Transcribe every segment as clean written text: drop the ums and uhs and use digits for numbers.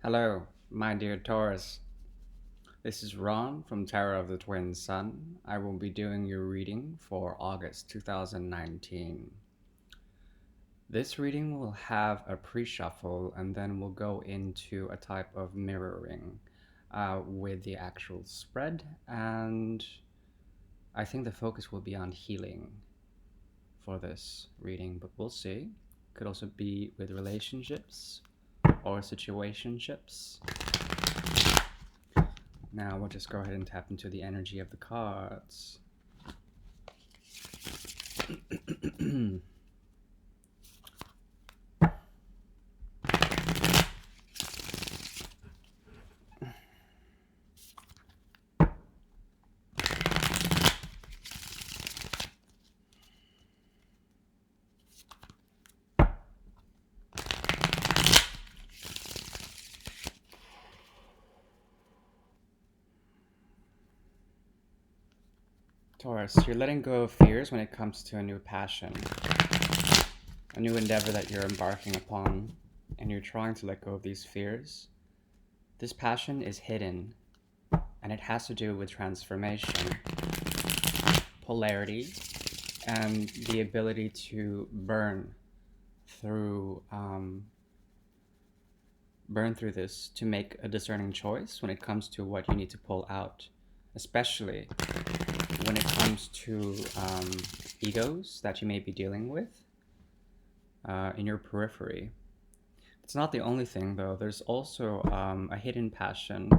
Hello, my dear Taurus. This is Ron from Tower of the Twin Sun. I will be doing your reading for August 2019. This reading will have a pre-shuffle and then we'll go into a type of mirroring with the actual spread, and I think the focus will be on healing for this reading, but we'll see. Could also be with relationships or situationships. Now we'll just go ahead and tap into the energy of the cards. Taurus, you're letting go of fears when it comes to a new passion, a new endeavor that you're embarking upon, and you're trying to let go of these fears. This passion is hidden, and it has to do with transformation, polarity, and the ability to burn through this to make a discerning choice when it comes to what you need to pull out, especially when it comes to egos that you may be dealing with in your periphery. It's not the only thing, though. There's also a hidden passion,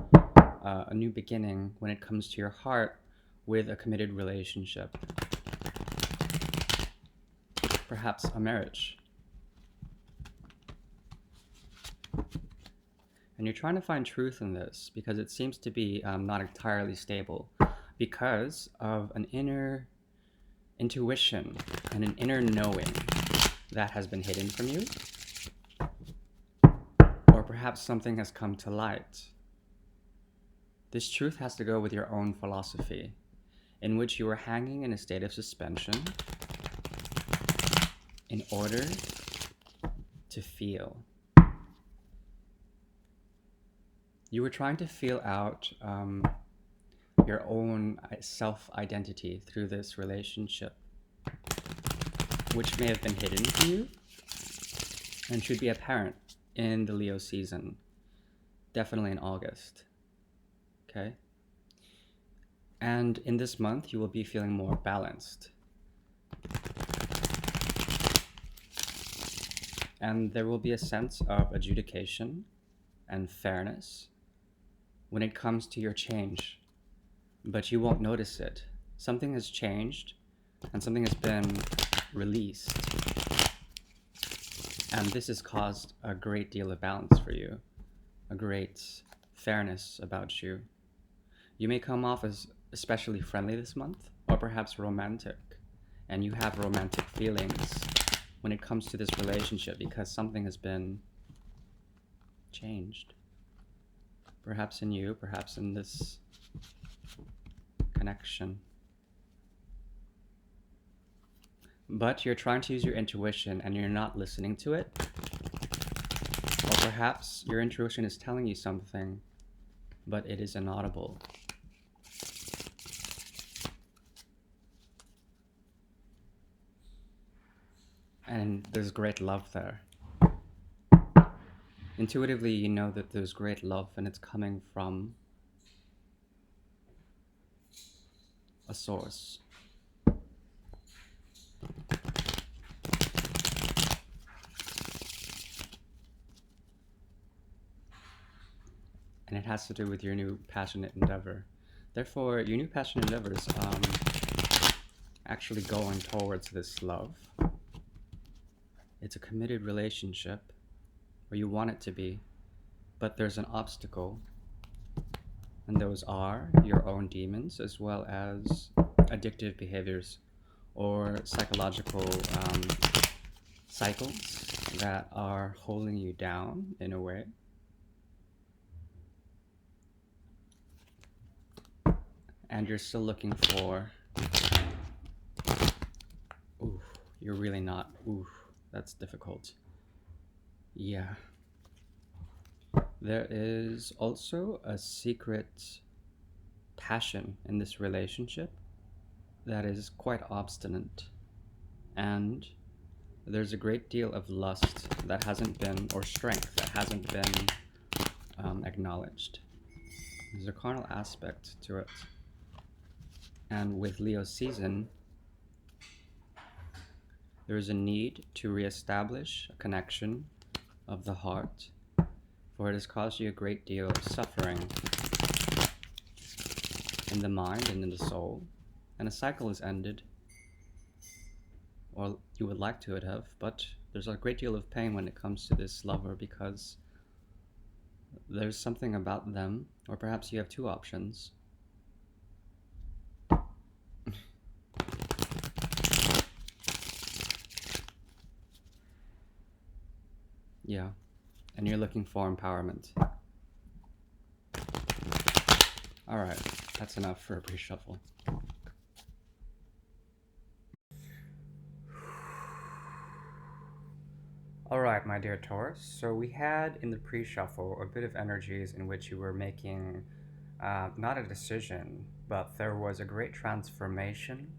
a new beginning when it comes to your heart with a committed relationship, perhaps a marriage. And you're trying to find truth in this because it seems to be not entirely stable because of an inner intuition and an inner knowing that has been hidden from you. Or perhaps something has come to light. This truth has to go with your own philosophy, in which you are hanging in a state of suspension in order to feel. You were trying to feel out your own self-identity through this relationship, which may have been hidden from you and should be apparent in the Leo season, definitely in August. Okay? And in this month, you will be feeling more balanced. And there will be a sense of adjudication and fairness when it comes to your change, but you won't notice it. Something has changed and something has been released, and this has caused a great deal of balance for you, a great fairness about you. You may come off as especially friendly this month, or perhaps romantic, and you have romantic feelings when it comes to this relationship because something has been changed. Perhaps in you, perhaps in this connection. But you're trying to use your intuition and you're not listening to it. Or perhaps your intuition is telling you something, but it is inaudible. And there's great love there. Intuitively, you know that there's great love and it's coming from a source. And it has to do with your new passionate endeavor. Therefore, your new passionate endeavor is actually going towards this love. It's a committed relationship, or you want it to be, but there's an obstacle, and those are your own demons as well as addictive behaviors or psychological cycles that are holding you down in a way. And you're still looking for, ooh, you're really not, ooh, that's difficult. Yeah. There is also a secret passion in this relationship that is quite obstinate, and there's a great deal of lust that hasn't been, or strength that hasn't been acknowledged. There's a carnal aspect to it. And with Leo's season, there is a need to reestablish a connection of the heart, for it has caused you a great deal of suffering in the mind and in the soul, and a cycle is ended, or you would like to have, but there's a great deal of pain when it comes to this lover because there's something about them, or perhaps you have two options. Yeah, and you're looking for empowerment. Alright, that's enough for a pre-shuffle. Alright, my dear Taurus, so we had in the pre-shuffle a bit of energies in which you were making not a decision, but there was a great transformation,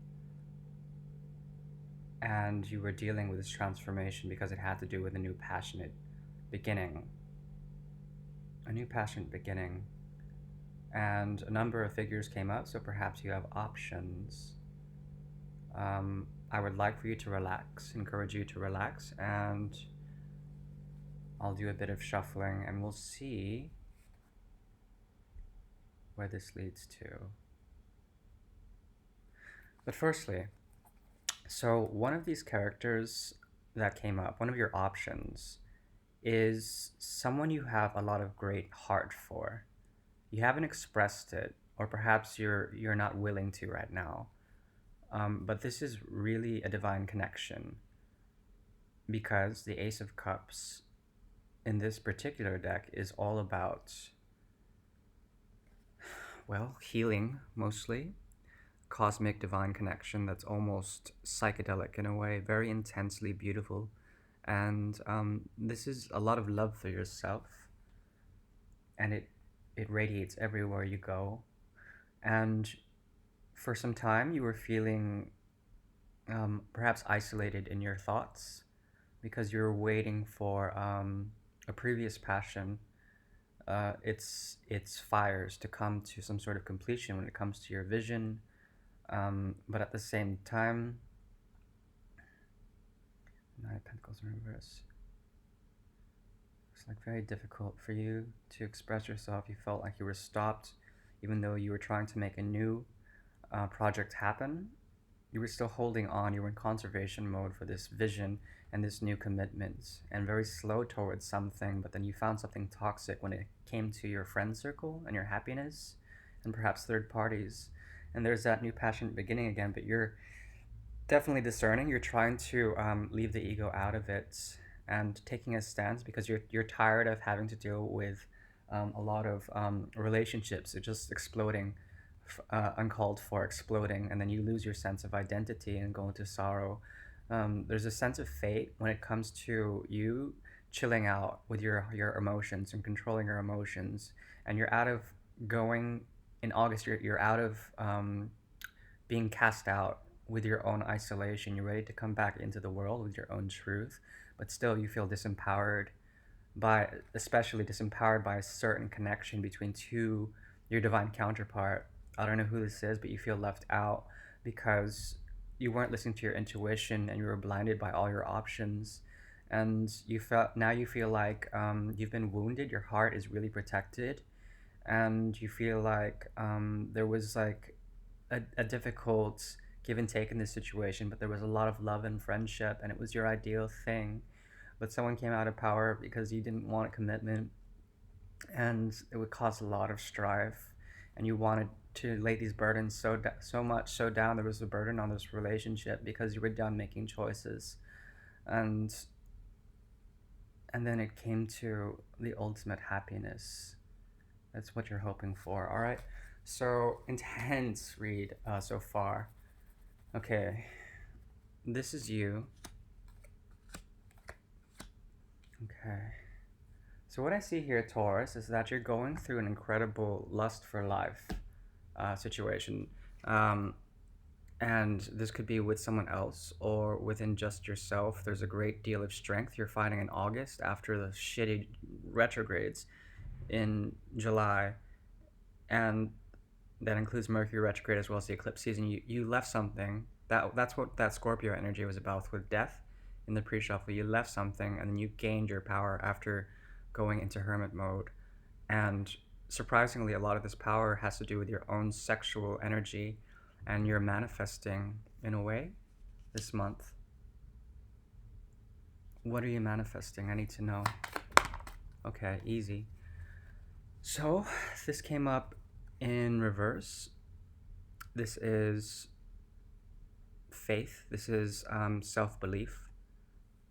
and you were dealing with this transformation because it had to do with a new passionate beginning. A new passionate beginning. And a number of figures came up, so perhaps you have options. I would like for you to relax, encourage you to relax, and I'll do a bit of shuffling and we'll see where this leads to. But firstly, so one of these characters that came up, one of your options, is someone you have a lot of great heart for. You haven't expressed it, or perhaps you're not willing to right now. But this is really a divine connection, because the Ace of Cups in this particular deck is all about, well, healing mostly, cosmic divine connection that's almost psychedelic in a way, very intensely beautiful. And this is a lot of love for yourself, and it radiates everywhere you go. And for some time, you were feeling perhaps isolated in your thoughts because you were waiting for a previous passion, its fires to come to some sort of completion when it comes to your vision. But at the same time, Nine of Pentacles in reverse. It's like very difficult for you to express yourself. You felt like you were stopped, even though you were trying to make a new project happen. You were still holding on. You were in conservation mode for this vision and this new commitment, and very slow towards something. But then you found something toxic when it came to your friend circle and your happiness, and perhaps third parties. And there's that new passion beginning again. But you're definitely discerning. You're trying to leave the ego out of it and taking a stance because you're tired of having to deal with a lot of relationships just exploding, uncalled for exploding, and then you lose your sense of identity and go into sorrow. There's a sense of fate when it comes to you chilling out with your emotions and controlling your emotions, and you're out of going in August. You're out of being cast out with your own isolation. You're ready to come back into the world with your own truth, but still you feel disempowered by, especially disempowered by a certain connection between your divine counterpart. I don't know who this is, but you feel left out because you weren't listening to your intuition and you were blinded by all your options. And now you feel like you've been wounded. Your heart is really protected, and you feel like there was like a difficult give and take in this situation, but there was a lot of love and friendship, and it was your ideal thing. But someone came out of power because you didn't want a commitment, and it would cause a lot of strife, and you wanted to lay these burdens so much so down. There was a burden on this relationship because you were done making choices, and then it came to the ultimate happiness. That's what you're hoping for. All right, so intense read so far. Okay, this is you. Okay, So what I see here, Taurus, is that you're going through an incredible lust for life situation. Um, and this could be with someone else or within just yourself. There's a great deal of strength you're finding in August after the shitty retrogrades in July, and that includes Mercury retrograde as well as the eclipse season. You left something. That's what that Scorpio energy was about with death in the pre-shuffle. You left something and then you gained your power after going into hermit mode. And surprisingly, a lot of this power has to do with your own sexual energy, and you're manifesting in a way this month. What are you manifesting? I need to know. Okay, easy. So, this came up in reverse. This is faith, this is self belief,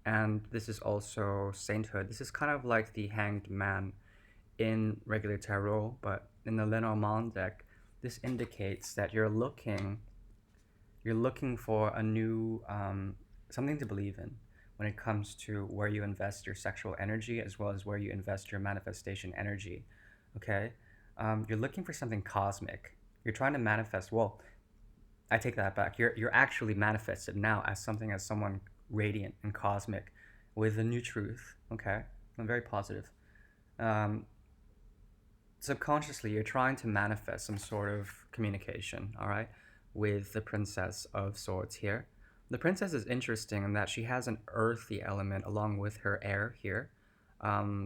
and this is also sainthood. This is kind of like the Hanged Man in regular tarot, but in the Lenormand deck, this indicates that you're looking for a new something to believe in when it comes to where you invest your sexual energy as well as where you invest your manifestation energy. Okay, you're looking for something cosmic. You're trying to manifest. Well, I take that back. You're actually manifested now as something, as someone radiant and cosmic with a new truth. Okay, I'm very positive. Um, Subconsciously, you're trying to manifest some sort of communication. All right, with the Princess of Swords here. The princess is interesting in that she has an earthy element along with her air here.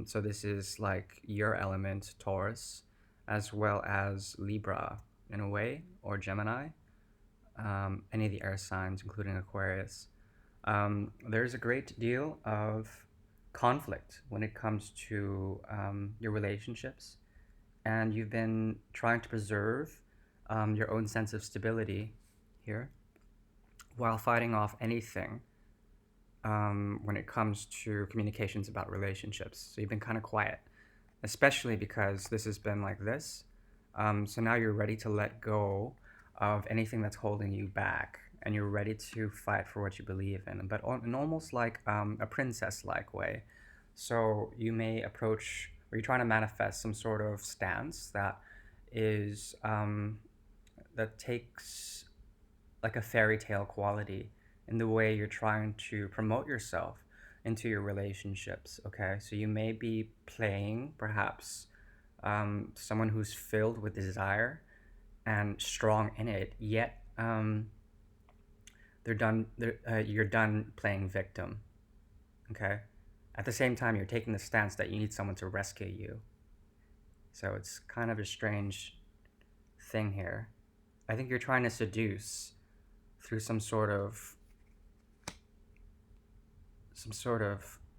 So this is like your element, Taurus, as well as Libra in a way, or Gemini, any of the air signs, including Aquarius. There's a great deal of conflict when it comes to your relationships, and you've been trying to preserve your own sense of stability here while fighting off anything when it comes to communications about relationships. So you've been kind of quiet, especially because this has been like this. So now you're ready to let go of anything that's holding you back, and you're ready to fight for what you believe in, but in almost like a princess-like way. So you may approach, or you're trying to manifest some sort of stance that is that takes like a fairy tale quality in the way you're trying to promote yourself into your relationships. Okay, so you may be playing perhaps someone who's filled with desire and strong in it, yet you're done playing victim. Okay, at the same time, you're taking the stance that you need someone to rescue you. So it's kind of a strange thing here. I think you're trying to seduce through some sort of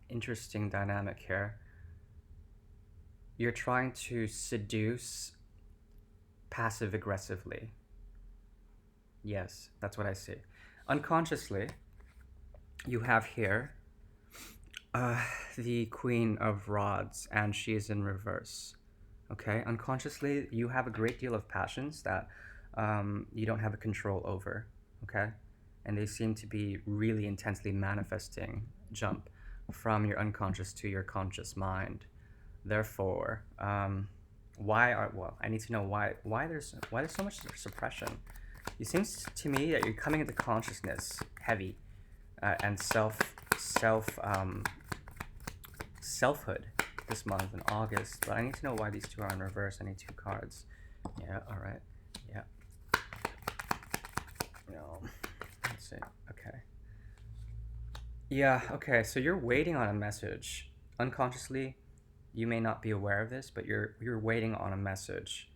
interesting dynamic here. You're trying to seduce passive aggressively. Yes, that's what I see. Unconsciously, you have here the Queen of Rods, and she is in reverse. Okay, unconsciously, you have a great deal of passions that you don't have a control over. Okay, and they seem to be really intensely manifesting, jump from your unconscious to your conscious mind. Therefore, I need to know why there's so much suppression. It seems to me that you're coming into consciousness heavy, and selfhood this month in August. But I need to know why these two are in reverse. I need two cards. Yeah. All right. Yeah. No. Let's see. Okay. Yeah. Okay. So you're waiting on a message unconsciously. You may not be aware of this, but you're waiting on a message,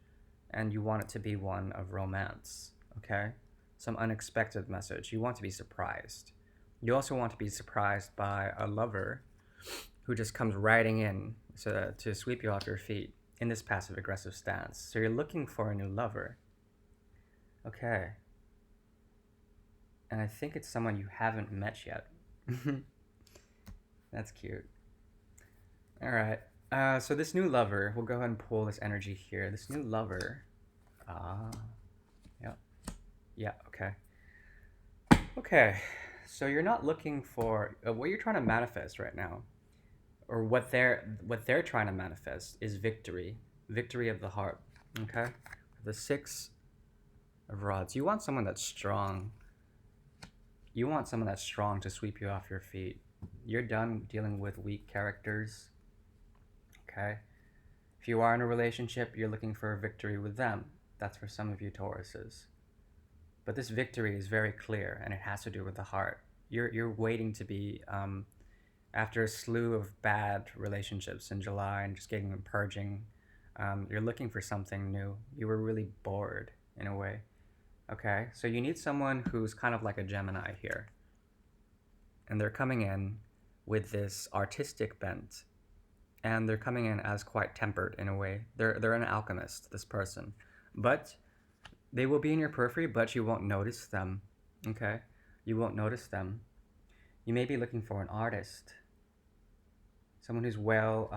and you want it to be one of romance. Okay, some unexpected message. You want to be surprised. You also want to be surprised by a lover who just comes riding in to sweep you off your feet in this passive aggressive stance. So you're looking for a new lover. Okay. And I think it's someone you haven't met yet. That's cute. All right. So this new lover, we'll go ahead and pull this energy here. This new lover. Yeah. Yeah, okay. Okay. So you're not looking for what you're trying to manifest right now. or what they're trying to manifest is victory, victory of the heart. Okay, the Six of Rods. You want someone that's strong. You want someone that's strong to sweep you off your feet. You're done dealing with weak characters. Okay, if you are in a relationship, you're looking for a victory with them. That's for some of you Tauruses. But this victory is very clear, and it has to do with the heart. You're waiting to be after a slew of bad relationships in July and just getting them purging. You're looking for something new. You were really bored in a way. Okay, so you need someone who's kind of like a Gemini here, and they're coming in with this artistic bent, and they're coming in as quite tempered in a way. They're an alchemist, this person, but they will be in your periphery, but you won't notice them. Okay, you won't notice them. You may be looking for an artist, someone who's well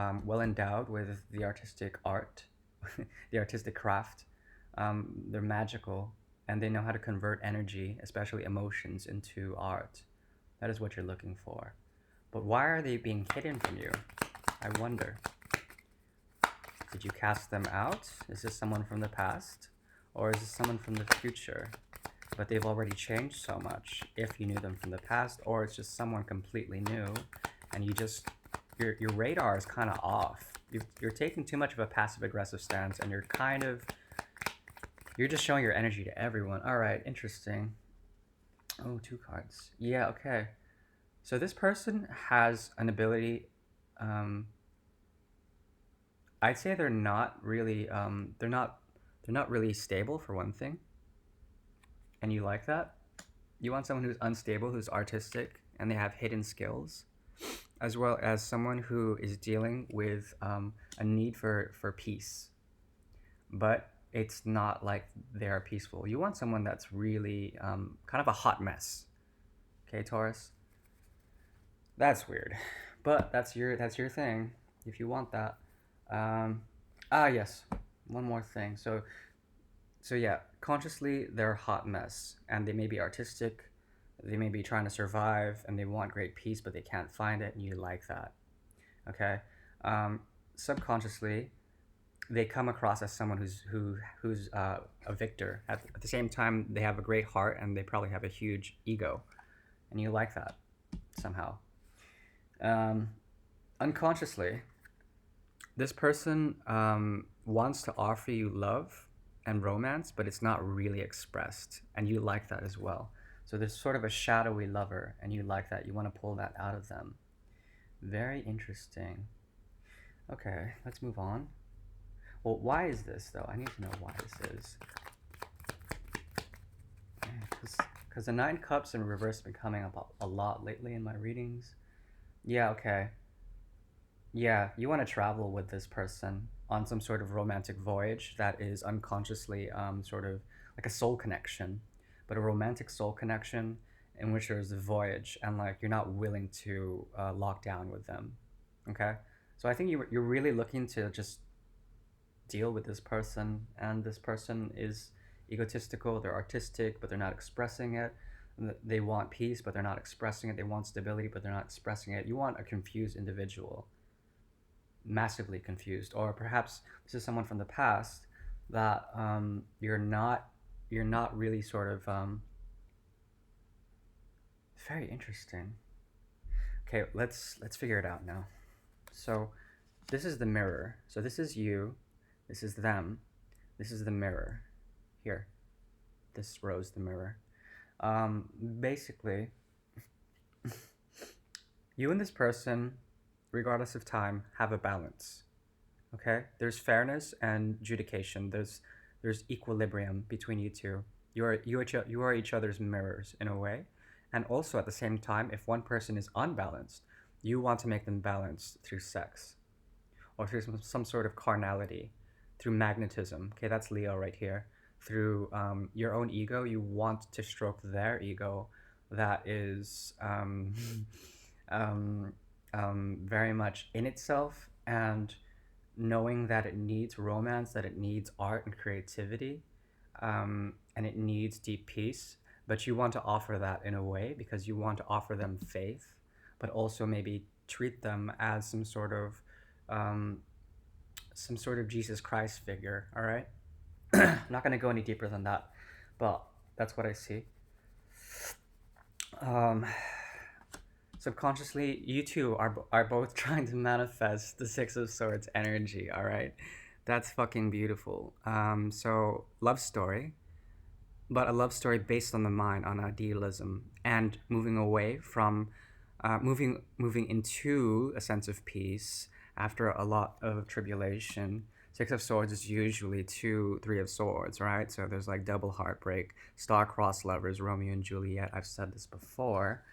endowed with the artistic art, the artistic craft. They're magical, and they know how to convert energy, especially emotions, into art. That is what you're looking for. But why are they being hidden from you? I wonder. Did you cast them out? Is this someone from the past? Or is this someone from the future? But they've already changed so much if you knew them from the past, or it's just someone completely new, and your radar is kind of off. You're taking too much of a passive aggressive stance, and you're just showing your energy to everyone. All right, interesting. Oh, two cards. Yeah, okay. So this person has an ability. Um, I'd say they're not really. They're not really stable for one thing, and you like that. You want someone who's unstable, who's artistic, and they have hidden skills, as well as someone who is dealing with a need for peace, but it's not like they are peaceful. You want someone that's really kind of a hot mess. Okay, Taurus. That's weird, but that's your thing. If you want that. Um, yes. One more thing. So yeah, consciously they're a hot mess, and they may be artistic. They may be trying to survive, and they want great peace, but they can't find it, and you like that. Okay. Um, Subconsciously, they come across as someone who's a victor. At the same time, they have a great heart, and they probably have a huge ego, and you like that somehow. Um, Unconsciously, this person wants to offer you love and romance, but it's not really expressed, and you like that as well. So there's sort of a shadowy lover, and you like that. You want to pull that out of them. Very interesting. Okay, let's move on. Well, why is this though? I need to know why this is. Because the Nine Cups in reverse have been coming up a lot lately in my readings. Yeah, okay. Yeah, you want to travel with this person on some sort of romantic voyage that is unconsciously sort of like a soul connection, but a romantic soul connection in which there's a voyage and like you're not willing to lock down with them. Okay? So I think you're really looking to just deal with this person, and this person is egotistical, they're artistic, but they're not expressing it. They want peace, but they're not expressing it. They want stability, but they're not expressing it. You want a confused individual, massively confused, or perhaps this is someone from the past that you're not really sort of very interesting. Okay, let's figure it out now. So this is the mirror. So this is you, this is them, this is the mirror. Here, this rose the mirror. Basically, you and this person, regardless of time, have a balance. Okay, there's fairness and judication. There's equilibrium between you two. You are each other's mirrors in a way, and also at the same time, if one person is unbalanced, you want to make them balanced through sex or through some sort of carnality, through magnetism. Okay, that's Leo right here. Through your own ego, you want to stroke their ego that is um, very much in itself, and knowing that it needs romance, that it needs art and creativity, and it needs deep peace. But you want to offer that in a way because you want to offer them faith, but also maybe treat them as um, some sort of Jesus Christ figure. All right, I'm not gonna go any deeper than that, but that's what I see. Um, Subconsciously, you two are both trying to manifest the Six of Swords energy. All right, that's fucking beautiful. So love story, but a love story based on the mind, on idealism, and moving away from, moving into a sense of peace after a lot of tribulation. Six of Swords is usually two, Three of Swords, right? So there's like double heartbreak, star-crossed lovers, Romeo and Juliet. I've said this before.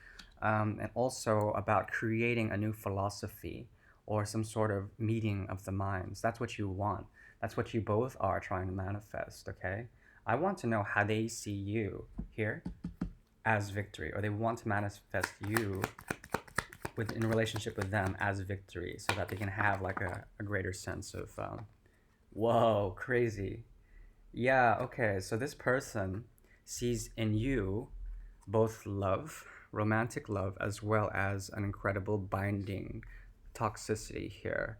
And also about creating a new philosophy or some sort of meeting of the minds. That's what you want. That's what you both are trying to manifest, okay? I want to know how they see you here as victory, or they want to manifest you in relationship with them as victory, so that they can have like a greater sense of, whoa, crazy. Yeah, okay, so this person sees in you both love, romantic love, as well as an incredible binding toxicity here.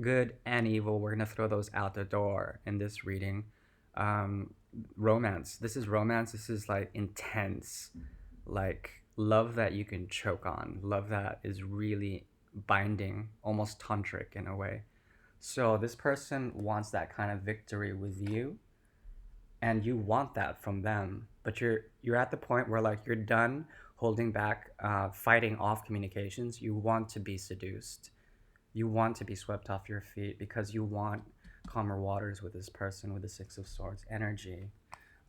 Good and evil, we're gonna throw those out the door in this reading. Um, Romance. This is romance. This is like intense, like love that you can choke on, love that is really binding, almost tantric in a way. So this person wants that kind of victory with you, and you want that from them, but you're at the point where like you're done holding back, fighting off communications. You want to be seduced, you want to be swept off your feet, because you want calmer waters with this person with the Six of Swords energy.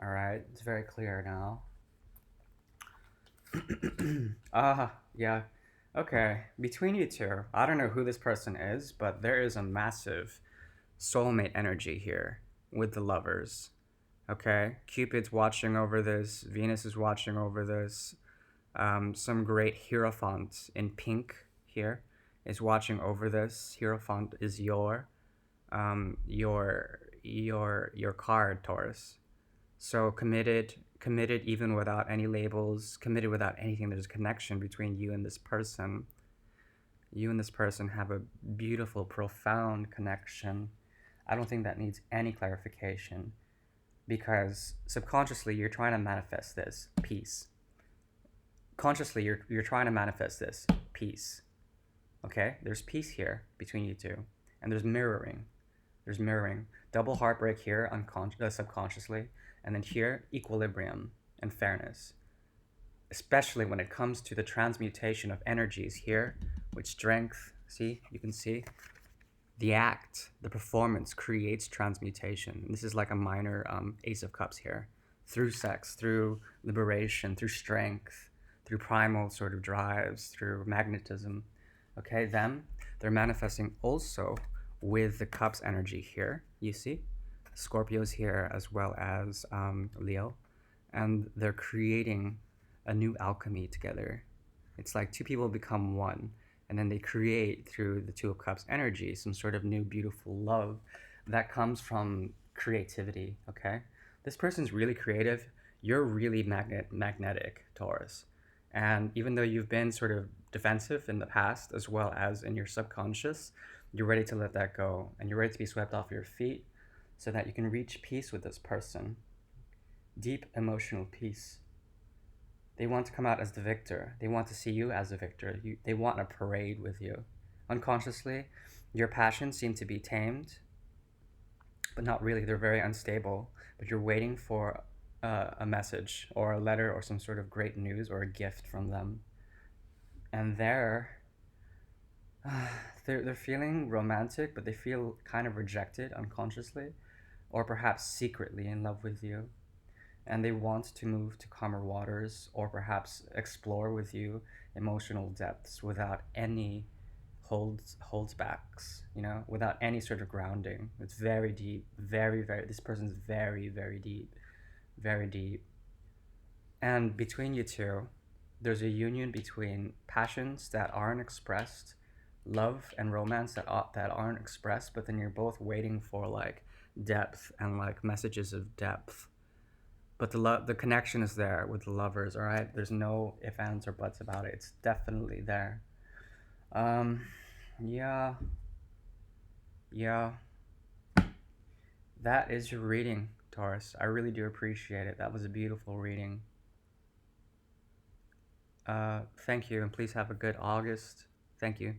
All right, it's very clear now. Yeah. Okay, between you two, I don't know who this person is, but there is a massive soulmate energy here with the lovers. Okay, Cupid's watching over this, Venus is watching over this. Some great Hierophant in pink here is watching over this. Hierophant is your card, Taurus. So committed even without any labels, committed without anything. There's a connection between you and this person. You and this person have a beautiful, profound connection. I don't think that needs any clarification, because subconsciously you're trying to manifest this peace. Consciously you're trying to manifest this peace. Okay? There's peace here between you two. And there's mirroring. There's mirroring. Double heartbreak here subconsciously, and then here equilibrium and fairness. Especially when it comes to the transmutation of energies here with strength. See? You can see the act, the performance creates transmutation. This is like a minor Ace of Cups here. Through sex, through liberation, through strength, through primal sort of drives, through magnetism. Okay, they're manifesting also with the Cups energy here, you see? Scorpio's here as well as Leo. And they're creating a new alchemy together. It's like two people become one, and then they create through the Two of Cups energy some sort of new beautiful love that comes from creativity. Okay, this person's really creative. You're really magnetic, Taurus. And even though you've been sort of defensive in the past as well as in your subconscious, you're ready to let that go, and you're ready to be swept off your feet so that you can reach peace with this person. Deep emotional peace. They want to come out as the victor. They want to see you as a victor. They want a parade with you. Unconsciously, your passions seem to be tamed, but not really. They're very unstable. But you're waiting for a message or a letter or some sort of great news or a gift from them. And they're feeling romantic, but they feel kind of rejected unconsciously, or perhaps secretly in love with you, and they want to move to calmer waters, or perhaps explore with you emotional depths without any holds backs, without any sort of grounding. It's very deep, very, this person's very deep, very deep. And between you two, there's a union between passions that aren't expressed, love and romance that aren't expressed, but then you're both waiting for like depth and like messages of depth. But the connection is there with the lovers. All right, there's no ifs, ands, or buts about it. It's definitely there. Um, yeah, yeah. That is your reading, Taurus. I really do appreciate it. That was a beautiful reading. Thank you, and please have a good August. Thank you.